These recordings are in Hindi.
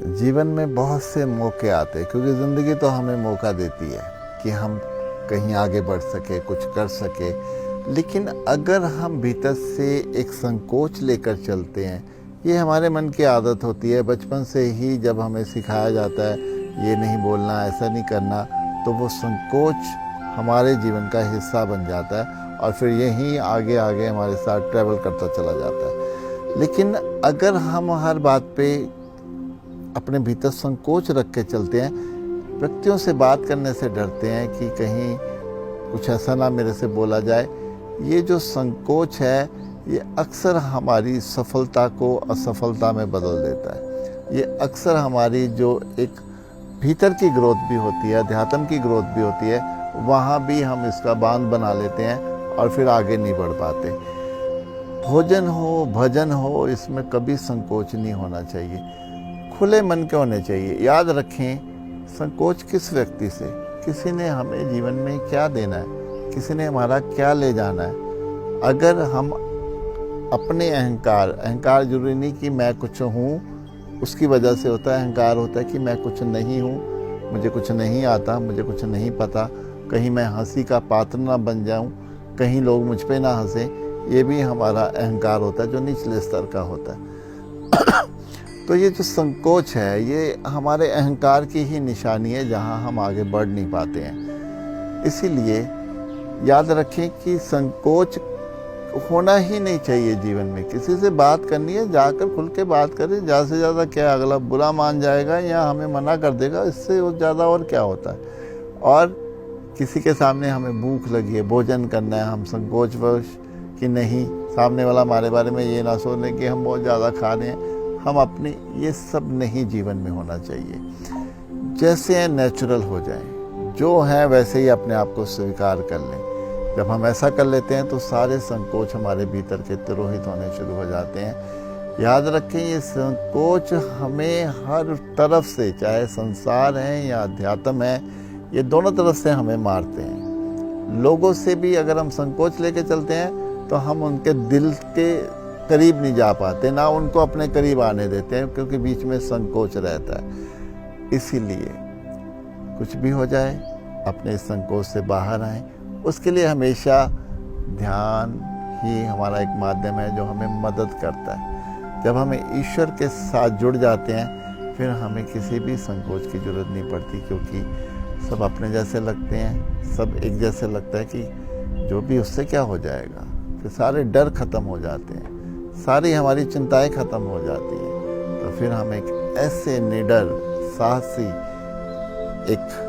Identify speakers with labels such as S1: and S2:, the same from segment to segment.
S1: जीवन में बहुत से मौके आते हैं, क्योंकि ज़िंदगी तो हमें मौका देती है कि हम कहीं आगे बढ़ सके, कुछ कर सके। लेकिन अगर हम भीतर से एक संकोच लेकर चलते हैं, ये हमारे मन की आदत होती है। बचपन से ही जब हमें सिखाया जाता है ये नहीं बोलना, ऐसा नहीं करना, तो वो संकोच हमारे जीवन का हिस्सा बन जाता है और फिर यही आगे आगे हमारे साथ ट्रैवल करता चला जाता है। लेकिन अगर हम हर बात पे अपने भीतर संकोच रख के चलते हैं, व्यक्तियों से बात करने से डरते हैं कि कहीं कुछ ऐसा ना मेरे से बोला जाए, ये जो संकोच है ये अक्सर हमारी सफलता को असफलता में बदल देता है। ये अक्सर हमारी जो एक भीतर की ग्रोथ भी होती है, अध्यात्म की ग्रोथ भी होती है, वहाँ भी हम इसका बांध बना लेते हैं और फिर आगे नहीं बढ़ पाते। भोजन हो, भजन हो, इसमें कभी संकोच नहीं होना चाहिए, खुले मन के होने चाहिए। याद रखें, संकोच किस व्यक्ति से, किसी ने हमें जीवन में क्या देना है, किसी ने हमारा क्या ले जाना है। अगर हम अपने अहंकार जरूरी नहीं कि मैं कुछ हूँ, उसकी वजह से होता है। अहंकार होता है कि मैं कुछ नहीं हूँ, मुझे कुछ नहीं आता, मुझे कुछ नहीं पता, कहीं मैं हंसी का पात्र ना बन जाऊँ, कहीं लोग मुझ पे ना हंसें। ये भी हमारा अहंकार होता है, जो निचले स्तर का होता है। तो ये जो संकोच है, ये हमारे अहंकार की ही निशानी है, जहाँ हम आगे बढ़ नहीं पाते हैं। इसीलिए याद रखें कि संकोच होना ही नहीं चाहिए जीवन में। किसी से बात करनी है, जाकर खुल के बात करें। ज़्यादा से ज़्यादा क्या, अगला बुरा मान जाएगा या हमें मना कर देगा, इससे ज़्यादा और क्या होता है। और किसी के सामने हमें भूख लगी है, भोजन करना है, हम संकोचवश कि नहीं, सामने वाला हमारे बारे में ये ना सोचे कि हम बहुत ज़्यादा खा रहे हैं, हम अपनी, ये सब नहीं जीवन में होना चाहिए। जैसे हैं नेचुरल हो जाएं, जो है वैसे ही अपने आप को स्वीकार कर लें। जब हम ऐसा कर लेते हैं तो सारे संकोच हमारे भीतर के तिरोहित होने शुरू हो जाते हैं। याद रखें, ये संकोच हमें हर तरफ से, चाहे संसार है या अध्यात्म है, ये दोनों तरफ से हमें मारते हैं। लोगों से भी अगर हम संकोच लेके चलते हैं तो हम उनके दिल के करीब नहीं जा पाते, ना उनको अपने करीब आने देते हैं, क्योंकि बीच में संकोच रहता है। इसीलिए कुछ भी हो जाए, अपने संकोच से बाहर आएं। उसके लिए हमेशा ध्यान ही हमारा एक माध्यम है जो हमें मदद करता है। जब हमें ईश्वर के साथ जुड़ जाते हैं, फिर हमें किसी भी संकोच की जरूरत नहीं पड़ती, क्योंकि सब अपने जैसे लगते हैं, सब एक जैसे लगता है कि जो भी उससे क्या हो जाएगा। फिर सारे डर खत्म हो जाते हैं, सारी हमारी चिंताएं खत्म हो जाती हैं। तो फिर हम एक ऐसे निडर, साहसी, एक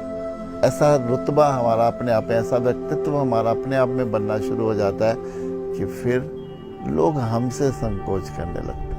S1: ऐसा रुतबा हमारा अपने आप, ऐसा व्यक्तित्व हमारा अपने आप में बनना शुरू हो जाता है कि फिर लोग हमसे संकोच करने लगते हैं।